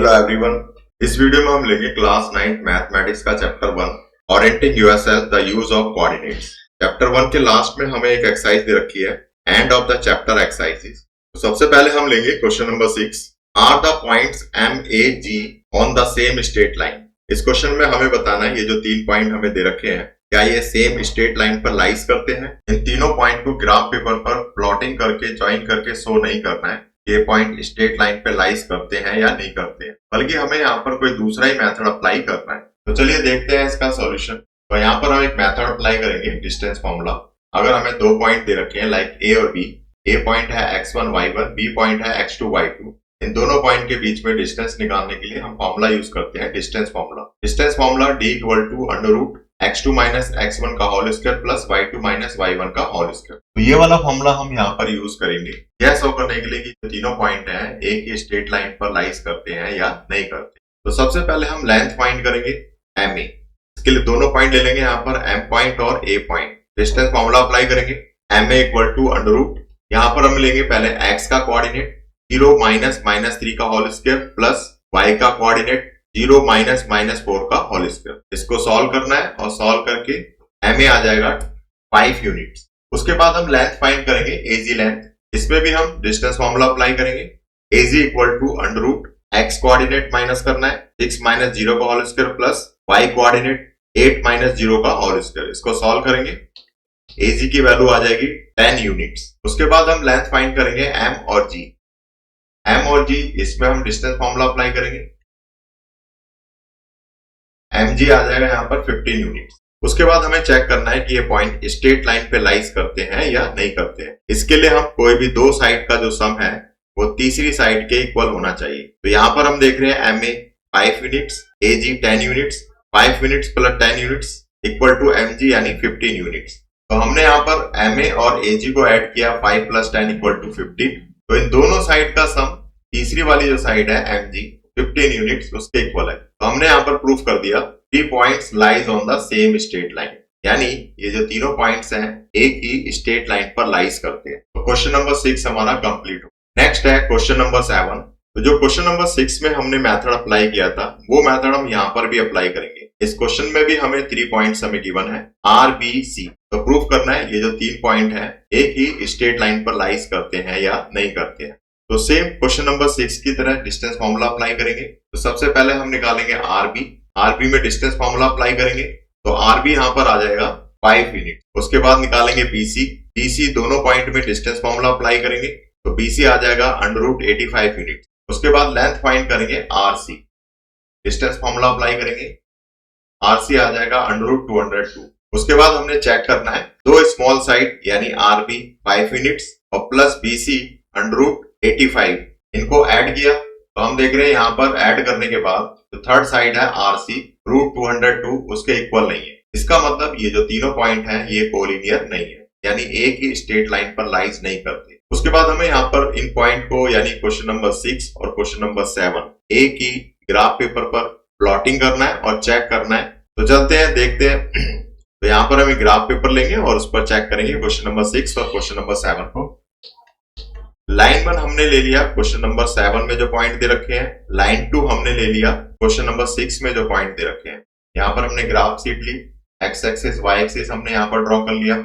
Hello everyone. इस video में हम लेंगे क्लास 9 मैथमेटिक्स का chapter 1 orienting yourself the use of coordinates. Chapter 1 के लास्ट में हमें एक एक्सरसाइज दे रखी है, end of the chapter exercises. तो सबसे पहले हम लेंगे question number 6, are the points M A G on the same straight line. इस क्वेश्चन में हमें बताना है ये जो 3 पॉइंट हमें दे रखे हैं क्या ये सेम स्ट्रेट लाइन पर लाइज करते हैं। इन तीनों पॉइंट को ग्राफ पेपर पर प्लॉटिंग करके ज्वाइन करके शो नहीं करना है ये पॉइंट स्ट्रेट लाइन पे लाइज करते हैं या नहीं करते हैं, बल्कि हमें यहाँ पर कोई दूसरा ही मेथड अप्लाई करना है। तो चलिए देखते हैं इसका सॉल्यूशन। तो यहाँ पर हम एक मेथड अप्लाई करेंगे, डिस्टेंस फॉर्मूला। अगर हमें 2 पॉइंट दे रखे हैं लाइक ए और बी, ए पॉइंट है x1 y1, बी पॉइंट है x2 y2। इन दोनों पॉइंट के बीच में डिस्टेंस निकालने के लिए हम फॉर्मूला यूज करते हैं distance formula. Distance formula d = under root x2 minus x1 का whole square plus y2 minus y1 का होल स्क्वायर। तो ये वाला फॉर्मूला हम यहाँ पर यूज करेंगे यह शो करने के लिए कि तीनों पॉइंट हैं एक ही स्ट्रेट लाइन पर लाइज करते हैं या नहीं करते। तो सबसे पहले हम लेंथ फाइंड करेंगे ma। इसके लिए दोनों पॉइंट ले लेंगे यहाँ पर m पॉइंट और a point. Distance formula apply करेंगे ma = अंडर रूट, यहाँ पर हम लेंगे पहले x का कोऑर्डिनेट 0 माइनस -3 का होल स्क्वायर प्लस y का कोऑर्डिनेट 0 माइनस -4 का होल स्क्वायर। इसको सॉल्व करना है और सॉल्व करके ma आ जाएगा 5 यूनिट्स। उसके बाद हम लेंथ फाइंड करेंगे AG लेंथ। इसमें भी हम डिस्टेंस फॉर्मूला अप्लाई करेंगे AG = under root x coordinate minus करना है 6 माइनस 0 का whole square plus y coordinate 8 minus 0 का होल स्क्वायर। इसको सॉल्व करेंगे AG की वैल्यू आ जाएगी 10 यूनिट्स। उसके बाद हम लेंथ फाइंड करेंगे m और g। m और g इसमें हम डिस्टेंस फॉर्मूला अप्लाई करेंगे, mg आ जाएगा यहाँ पर 15 यूनिट्स। उसके बाद हमें चेक करना है कि ये पॉइंट स्ट्रेट लाइन पे लाइज करते हैं या नहीं करते हैं। इसके लिए हम कोई भी दो साइड का जो सम है वो तीसरी साइड के इक्वल होना चाहिए। तो यहाँ पर हम देख रहे हैं ma 5 units, AG 10 units, 5 units plus 10 units equal to mg यानी 15 यूनिट्स। तो हमने यहाँ पर ma और AG को ऐड किया 5 प्लस 10 इक्वल टू 15। तो इन दोनों साइड का सम तीसरी वाली जो साइड है mg 15 यूनिट्स उसके इक्वल है। तो हमने यहाँ पर प्रूफ कर दिया 3 points lies on the same straight line, यानी ये जो तीनों पॉइंट्स हैं एक ही स्ट्रेट लाइन पर लाइज करते हैं। तो क्वेश्चन नंबर 6 हमारा कंप्लीट हो। नेक्स्ट है क्वेश्चन नंबर 7। तो जो क्वेश्चन नंबर 6 में हमने मेथड अप्लाई किया था वो मेथड हम यहाँ पर भी अप्लाई करेंगे। इस क्वेश्चन में भी हमें 3 पॉइंट्स हमें गिवन है R B C। तो प्रूफ करना है ये जो 3 पॉइंट है एक ही स्ट्रेट लाइन पर लाइज करते हैं या नहीं करते हैं। तो सेम क्वेश्चन नंबर 6 की तरह डिस्टेंस फॉर्मूला अप्लाई करेंगे। तो सबसे पहले हम निकालेंगे RB में डिस्टेंस फॉर्मूला अप्लाई करेंगे तो RB यहाँ पर आ जाएगा 5 यूनिट। उसके बाद निकालेंगे BC दोनों पॉइंट में डिस्टेंस फॉर्मूला अप्लाई करेंगे तो BC आ जाएगा अंडर रूट 85 यूनिट। उसके बाद लेंथ फाइंड करेंगे RC, डिस्टेंस फॉर्मूला अप्लाई करेंगे RC आ जाएगा अंडर रूट 202। उसके बाद हमने चेक करना है दो स्मॉल साइड यानी RB 5 यूनिट्स और प्लस BC अंडर रूट 85 इनको ऐड किया। तो हम देख रहे हैं यहाँ पर ऐड करने के बाद जो थर्ड साइड है RC रूट 202 उसके इक्वल नहीं है। इसका मतलब ये जो तीनों पॉइंट हैं ये कोलिनियर नहीं है, यानी एक ही स्ट्रेट लाइन पर लाइज नहीं करते। उसके बाद हमें यहाँ पर इन पॉइंट को यानी क्वेश्चन नंबर 6 और क्वेश्चन नंबर 7 एक ही ग्राफ पेपर पर प्लॉटिंग करना है और चेक करना है। तो चलते हैं देखते हैं। तो यहाँ पर हम ग्राफ पेपर लेंगे और उस पर चेक करेंगे क्वेश्चन नंबर 6 और क्वेश्चन नंबर 7 को। लाइन 1 हमने ले लिया क्वेश्चन नंबर 7 में जो पॉइंट दे रखे हैं, लाइन 2 हमने ले लिया क्वेश्चन नंबर 6 में जो पॉइंट दे रखे हैं। यहाँ पर हमने ग्राफ शीट ली, एक्स एक्सिस वाई एक्सिस हमने यहाँ पर ड्रॉ कर लिया।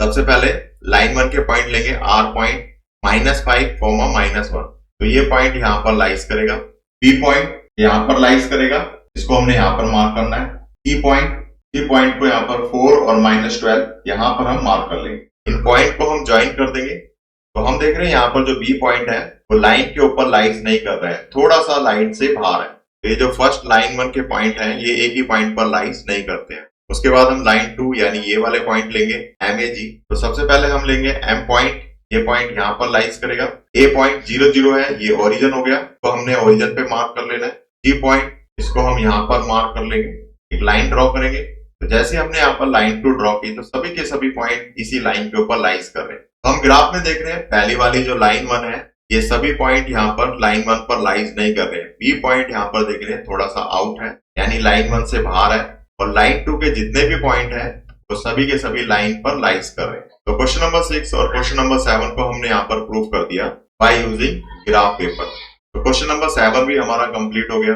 सबसे पहले लाइन 1 के पॉइंट लेंगे R पॉइंट -5, -1। तो ये पॉइंट यहाँ पर लाइज करेगा। B पॉइंट यहाँ पर लाइज करेगा, इसको हमने यहाँ पर मार्क करना है। C पॉइंट को यहाँ पर 4 और -12 यहाँ पर हम मार्क कर लेंगे। इन पॉइंट को हम ज्वाइन कर देंगे। तो हम देख रहे हैं यहाँ पर जो B पॉइंट है वो लाइन के ऊपर लाइज नहीं कर रहा है, थोड़ा सा लाइन से बाहर है। तो ये जो फर्स्ट लाइन 1 के पॉइंट है ये एक ही पॉइंट पर लाइज नहीं करते हैं। उसके बाद हम लाइन 2 यानी ये वाले पॉइंट लेंगे MAG। तो सबसे पहले हम लेंगे M पॉइंट, ये पॉइंट यहाँ पर लाइज करेगा। A पॉइंट 0 0 है, ये ओरिजिन हो गया तो हमने ओरिजिन पे मार्क कर लेना है। G पॉइंट इसको हम यहाँ पर मार्क कर लेंगे, एक लाइन ड्रॉ करेंगे। तो जैसे हमने यहाँ पर लाइन 2 ड्रॉ की तो सभी के सभी पॉइंट इसी लाइन के ऊपर लाइज कर रहे हैं। तो हम ग्राफ में देख रहे हैं पहली वाली जो लाइन 1 है ये सभी पॉइंट यहाँ पर लाइन 1 पर लाइज नहीं कर रहे हैं। B पॉइंट यहाँ पर देख रहे हैं थोड़ा सा आउट है, यानी लाइन 1 से बाहर है। और लाइन 2 के जितने भी पॉइंट है वो सभी के सभी लाइन पर लाइज कर रहे हैं। तो क्वेश्चन नंबर 6 और क्वेश्चन नंबर 7 को हमने यहाँ पर प्रूव कर दिया बाय यूजिंग ग्राफ पेपर। तो क्वेश्चन नंबर 7 भी हमारा कंप्लीट हो गया।